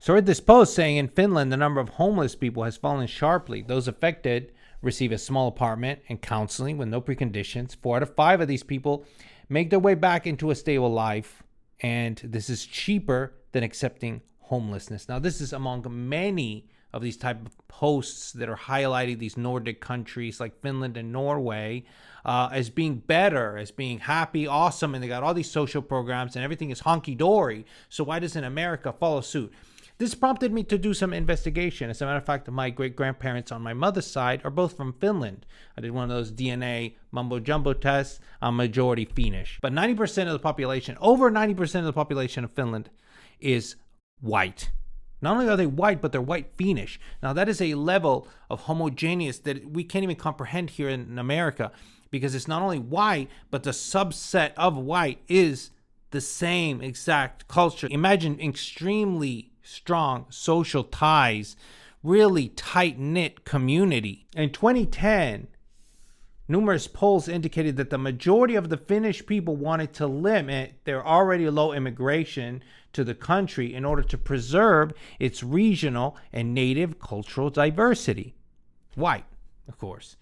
So I read this post saying in Finland, the number of homeless people has fallen sharply. Those affected receive a small apartment and counseling with no preconditions. 4 out of 5 of these people make their way back into a stable life. And this is cheaper than accepting homelessness. Now, this is among many of these type of posts that are highlighting these Nordic countries like Finland and Norway as being better, as being happy, awesome, and they got all these social programs and everything is honky-dory. So why doesn't America follow suit? This prompted me to do some investigation. As a matter of fact, my great-grandparents on my mother's side are both from Finland. I did one of those DNA mumbo-jumbo tests. I'm majority Finnish. But 90% of the population, over 90% of the population of Finland is white. Not only are they white, but they're white Finnish. Now, that is a level of homogeneous that we can't even comprehend here in America, because it's not only white, but the subset of white is the same exact culture. Imagine extremely strong social ties, really tight-knit community. In 2010, numerous polls indicated that the majority of the Finnish people wanted to limit their already low immigration to the country in order to preserve its regional and native cultural diversity. White, of course.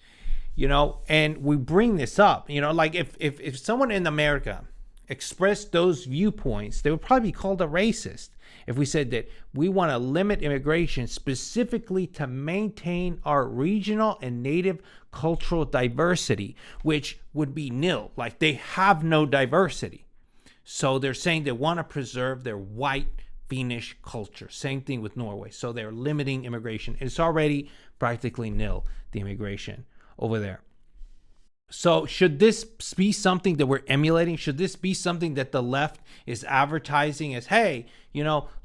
And we bring this up, like if someone in America expressed those viewpoints, they would probably be called a racist. If we said that we want to limit immigration specifically to maintain our regional and native cultural diversity, which would be nil, like they have no diversity. So they're saying they want to preserve their white Finnish culture. Same thing with Norway. So they're limiting immigration. It's already practically nil, the immigration over there. So should this be something that we're emulating? Should this be something that the left is advertising as, hey,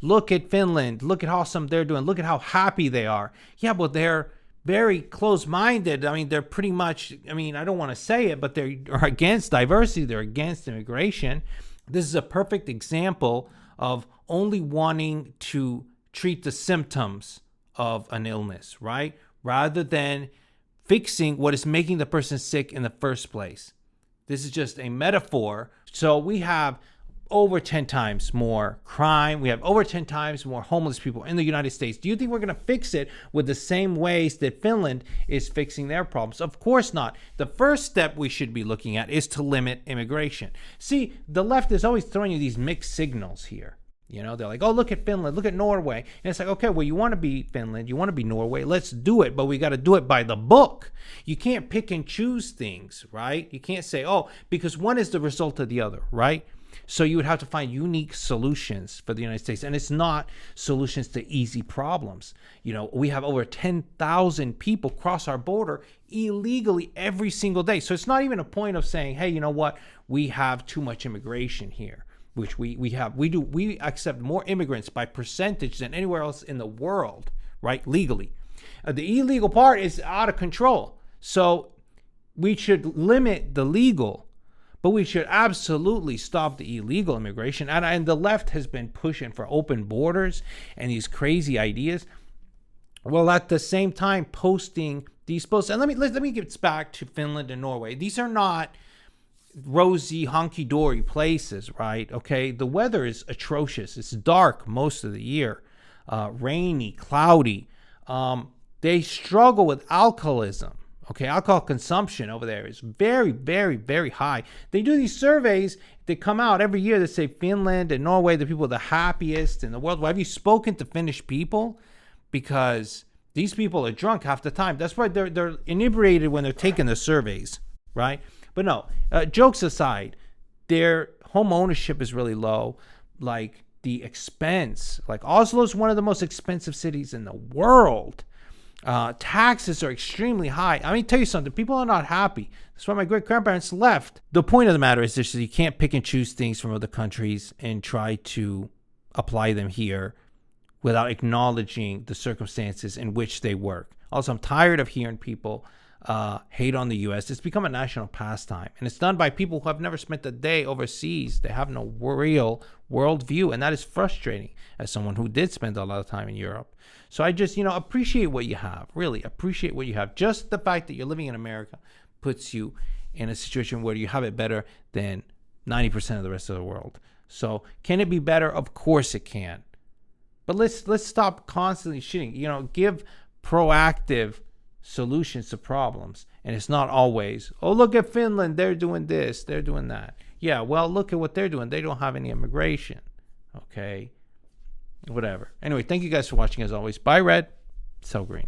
look at Finland, look at how awesome they're doing, look at how happy they are. Yeah, but they're very close-minded. I mean, they're pretty much, I don't want to say it, but they are against diversity. They're against immigration. This is a perfect example of only wanting to treat the symptoms of an illness, right? Rather than fixing what is making the person sick in the first place. This is just a metaphor. So we have over 10 times more crime. We have over 10 times more homeless people in the United States. Do you think we're going to fix it with the same ways that Finland is fixing their problems? Of course not. The first step we should be looking at is to limit immigration. See, the left is always throwing you these mixed signals here. They're like, oh, look at Finland, look at Norway. And it's like, okay, well, you want to be Finland, you want to be Norway, let's do it, but we got to do it by the book. You can't pick and choose things, right? You can't say, oh, because one is the result of the other, right? So you would have to find unique solutions for the United States. And it's not solutions to easy problems. We have over 10,000 people cross our border illegally every single day. So it's not even a point of saying, hey, you know what? We have too much immigration here, which we accept more immigrants by percentage than anywhere else in the world, right? Legally. The illegal part is out of control. So we should limit the legal, but we should absolutely stop the illegal immigration. And the left has been pushing for open borders and these crazy ideas, while at the same time posting these posts. And let me get back to Finland and Norway. These are not rosy, honky-dory places, right? Okay, the weather is atrocious. It's dark most of the year, rainy, cloudy. They struggle with alcoholism. Okay, alcohol consumption over there is very, very, very high. They do these surveys that come out every year that say Finland and Norway, the people are the happiest in the world. Well, have you spoken to Finnish people? Because these people are drunk half the time. That's why they're inebriated when they're taking the surveys, right? But no, jokes aside, their home ownership is really low. Like the expense, like Oslo is one of the most expensive cities in the world. Taxes are extremely high. I mean, tell you something, people are not happy. That's why my great-grandparents left. The point of the matter is this: you can't pick and choose things from other countries and try to apply them here without acknowledging the circumstances in which they work. Also, I'm tired of hearing people hate on the U.S. It's become a national pastime, and it's done by people who have never spent a day overseas. They have no real worldview, and that is frustrating as someone who did spend a lot of time in Europe. So I just, appreciate what you have. Really appreciate what you have. Just the fact that you're living in America puts you in a situation where you have it better than 90% of the rest of the world. So can it be better? Of course it can. But let's stop constantly shitting. You know, give proactive solutions to problems. And it's not always, oh, look at Finland. They're doing this. They're doing that. Yeah, well, look at what they're doing. They don't have any immigration. Okay. Whatever. Anyway, thank you guys for watching as always. Bye, Red. So green.